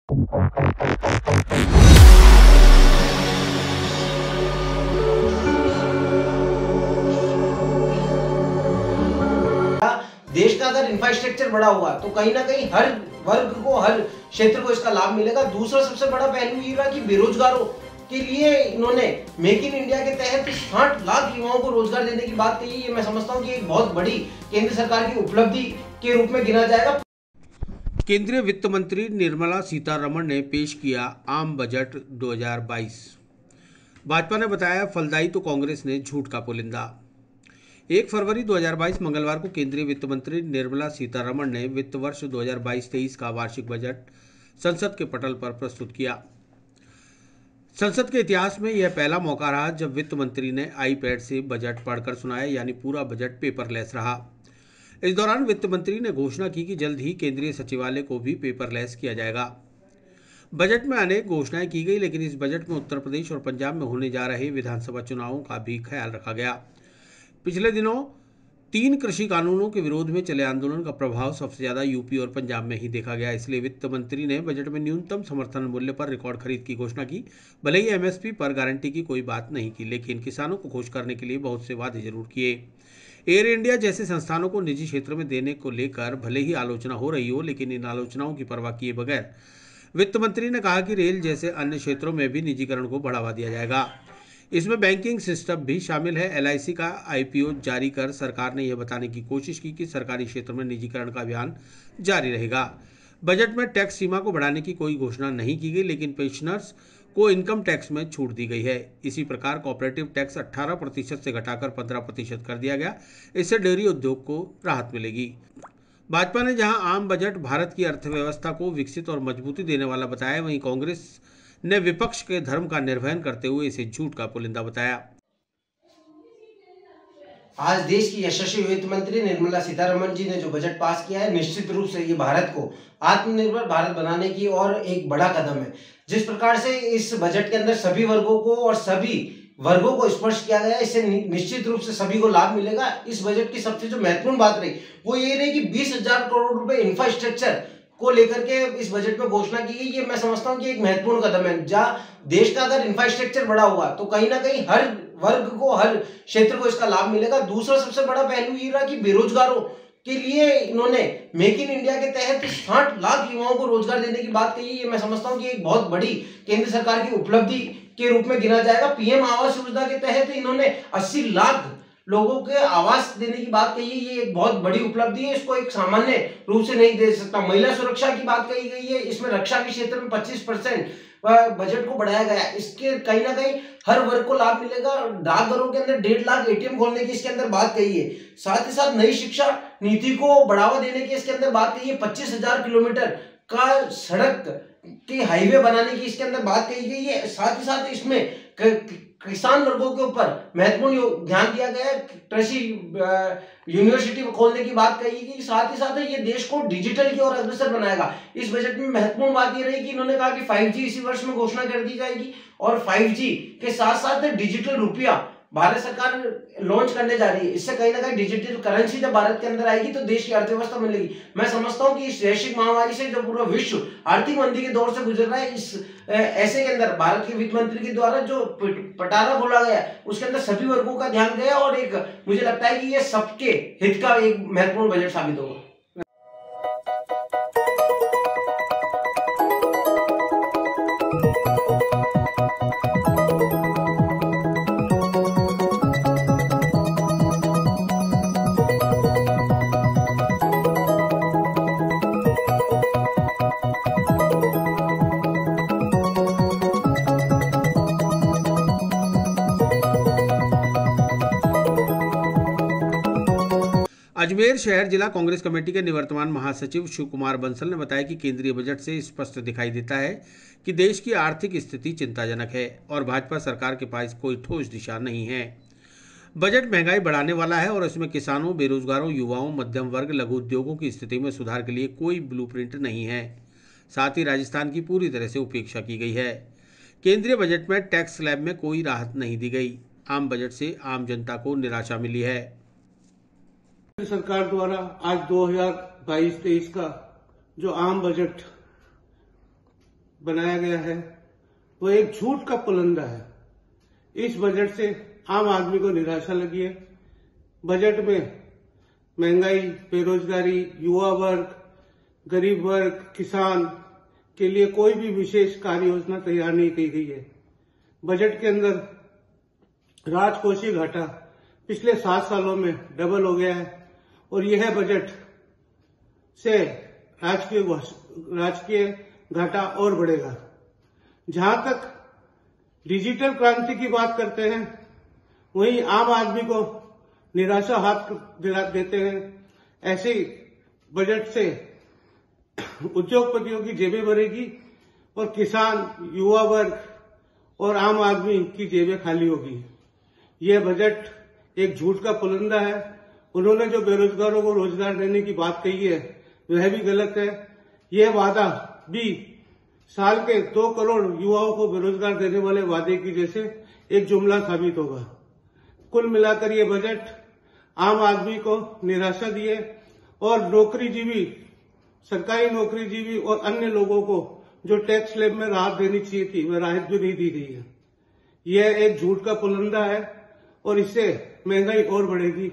देश का अगर इंफ्रास्ट्रक्चर बड़ा हुआ तो कहीं ना कहीं हर वर्ग को, हर क्षेत्र को इसका लाभ मिलेगा। दूसरा सबसे बड़ा पहलू ये रहा कि बेरोजगारों के लिए इन्होंने मेक इन इंडिया के तहत 60 लाख युवाओं को रोजगार देने की बात कही। ये मैं समझता हूँ कि एक बहुत बड़ी केंद्र सरकार की उपलब्धि के रूप में गिना जाएगा। केंद्रीय वित्त मंत्री निर्मला सीतारमण ने पेश किया आम बजट 2022। भाजपा ने बताया फलदायी तो कांग्रेस ने झूठ का पुलिंदा। 1 फरवरी 2022 मंगलवार को केंद्रीय वित्त मंत्री निर्मला सीतारमण ने वित्त वर्ष 2022-23 का वार्षिक बजट संसद के पटल पर प्रस्तुत किया। संसद के इतिहास में यह पहला मौका रहा जब वित्त मंत्री ने आईपैड से बजट पढ़कर सुनाया, यानी पूरा बजट पेपरलेस रहा। इस दौरान वित्त मंत्री ने घोषणा की कि जल्द ही केंद्रीय सचिवालय को भी पेपरलेस किया जाएगा। बजट में अनेक घोषणाएं की गई, लेकिन इस बजट में उत्तर प्रदेश और पंजाब में होने जा रहे विधानसभा चुनावों का भी ख्याल रखा गया। पिछले दिनों 3 कृषि कानूनों के विरोध में चले आंदोलन का प्रभाव सबसे ज्यादा यूपी और पंजाब में ही देखा गया। इसलिए वित्त मंत्री ने बजट में न्यूनतम समर्थन मूल्य पर रिकॉर्ड खरीद की घोषणा की। भले ही एमएसपी पर गारंटी की कोई बात नहीं की, लेकिन किसानों को खुश करने के लिए बहुत से वादे जरूर किए। एयर इंडिया जैसे संस्थानों को निजी क्षेत्र में देने को लेकर भले ही आलोचना हो रही हो, लेकिन इन आलोचनाओं की परवाह किए बगैर वित्त मंत्री ने कहा कि रेल जैसे अन्य क्षेत्रों में भी निजीकरण को बढ़ावा दिया जाएगा। इसमें बैंकिंग सिस्टम भी शामिल है। एलआईसी का आईपीओ जारी कर सरकार ने यह बताने की कोशिश की कि सरकारी क्षेत्र में निजीकरण का अभियान जारी रहेगा। बजट में टैक्स सीमा को बढ़ाने की कोई घोषणा नहीं की गई, लेकिन पेंशनर्स को इनकम टैक्स में छूट दी गई है। इसी प्रकार कॉपरेटिव टैक्स 18% से घटाकर 15% कर दिया गया। इससे डेयरी उद्योग को राहत मिलेगी। भाजपा ने जहां आम बजट भारत की अर्थव्यवस्था को विकसित और मजबूती देने वाला बताया, वहीं कांग्रेस ने विपक्ष के धर्म का निर्वहन करते हुए इसे झूठ का पुलिंदा बताया। आज देश की यशस्वी वित्त मंत्री निर्मला सीतारमण जी ने जो बजट पास किया है, निश्चित रूप से ये भारत को आत्मनिर्भर भारत बनाने की और एक बड़ा कदम है। जिस प्रकार से इस बजट के अंदर सभी वर्गों को और सभी वर्गों को स्पर्श किया गया, इससे निश्चित रूप से सभी को लाभ मिलेगा। इस बजट की सबसे जो महत्वपूर्ण बात रही वो ये रही कि 20,000 करोड़ रुपए इंफ्रास्ट्रक्चर को लेकर के इस बजट में घोषणा की गई। ये मैं समझता हूं कि एक महत्वपूर्ण कदम है। जहां देश का अगर इंफ्रास्ट्रक्चर बड़ा हुआ तो कहीं ना कहीं हर वर्ग को, हर क्षेत्र को इसका लाभ मिलेगा। दूसरा सबसे बड़ा पहलू ये रहा कि बेरोजगारों के लिए इन्होंने मेक इन इंडिया के तहत 60 लाख युवाओं को रोजगार देने की बात कही। ये मैं समझता हूं कि एक बहुत बड़ी केंद्र सरकार की उपलब्धि के रूप में गिना जाएगा। पीएम आवास योजना के तहत इन्होंने 80 लाख लोगों के आवास देने की बात कही है। ये एक बहुत बड़ी उपलब्धि है, इसको एक सामान्य रूप से नहीं दे सकता। महिला सुरक्षा की बात कही गई है, इसमें रक्षा के क्षेत्र में 25% बजट को बढ़ाया गया। इसके कहीं ना कहीं हर वर्ग को लाभ मिलेगा। डाकघरों के अंदर 1.5 लाख एटीएम खोलने की इसके अंदर बात कही है। साथ ही साथ नई शिक्षा नीति को बढ़ावा देने की इसके अंदर बात कही है। 25,000 किलोमीटर का सड़क के हाईवे बनाने की इसके अंदर बात कही गई है। साथ ही साथ इसमें किसान वर्गों के ऊपर महत्वपूर्ण ध्यान दिया गया है। कृषि यूनिवर्सिटी खोलने की बात कही गई। साथ ही साथ ये देश को डिजिटल की ओर अग्रसर बनाएगा। इस बजट में महत्वपूर्ण बात ये रही कि इन्होंने कहा कि 5G इसी वर्ष में घोषणा कर दी जाएगी और 5G के साथ साथ डिजिटल रुपया भारत सरकार लॉन्च करने जा रही है। इससे कहीं ना कहीं डिजिटल करेंसी जब भारत के अंदर आएगी तो देश की अर्थव्यवस्था मिलेगी। मैं समझता हूं कि इस वैश्विक महामारी से जब पूरा विश्व आर्थिक मंदी के दौर से गुजर रहा है, इस ऐसे के अंदर भारत के वित्त मंत्री के द्वारा जो पटारा खोला गया उसके अंदर सभी वर्गों का ध्यान गया और एक मुझे लगता है कि ये सबके हित का एक महत्वपूर्ण बजट साबित होगा। अजमेर शहर जिला कांग्रेस कमेटी के निवर्तमान महासचिव शिव कुमार बंसल ने बताया कि केंद्रीय बजट से स्पष्ट दिखाई देता है कि देश की आर्थिक स्थिति चिंताजनक है और भाजपा सरकार के पास कोई ठोस दिशा नहीं है। बजट महंगाई बढ़ाने वाला है और इसमें किसानों, बेरोजगारों, युवाओं, मध्यम वर्ग, लघु उद्योगों की स्थिति में सुधार के लिए कोई ब्लूप्रिंट नहीं है। साथ ही राजस्थान की पूरी तरह से उपेक्षा की गई है। केंद्रीय बजट में टैक्स स्लैब में कोई राहत नहीं दी गई। आम बजट से आम जनता को निराशा मिली है। सरकार द्वारा आज 2022-23 का जो आम बजट बनाया गया है वो एक झूठ का पुलंदा है। इस बजट से आम आदमी को निराशा लगी है। बजट में महंगाई, बेरोजगारी, युवा वर्ग, गरीब वर्ग, किसान के लिए कोई भी विशेष कार्य योजना तैयार नहीं की गई है। बजट के अंदर राजकोषीय घाटा पिछले 7 सालों में डबल हो गया है और यह बजट से राजकीय घाटा और बढ़ेगा। जहां तक डिजिटल क्रांति की बात करते हैं, वहीं आम आदमी को निराशा हाथ देते हैं। ऐसे बजट से उद्योगपतियों की जेबें भरेगी और किसान, युवा वर्ग और आम आदमी की जेबें खाली होगी। यह बजट एक झूठ का पुलंदा है। उन्होंने जो बेरोजगारों को रोजगार देने की बात कही है वह भी गलत है। यह वादा भी साल के 2 करोड़ युवाओं को बेरोजगार देने वाले वादे की जैसे एक जुमला साबित होगा। कुल मिलाकर यह बजट आम आदमी को निराशा दिए और नौकरीजीवी, सरकारी नौकरीजीवी और अन्य लोगों को जो टैक्स स्लैब में राहत देनी चाहिए थी वह राहत भी नहीं दी गई है। यह एक झूठ का पुलंदा है और इससे महंगाई और बढ़ेगी।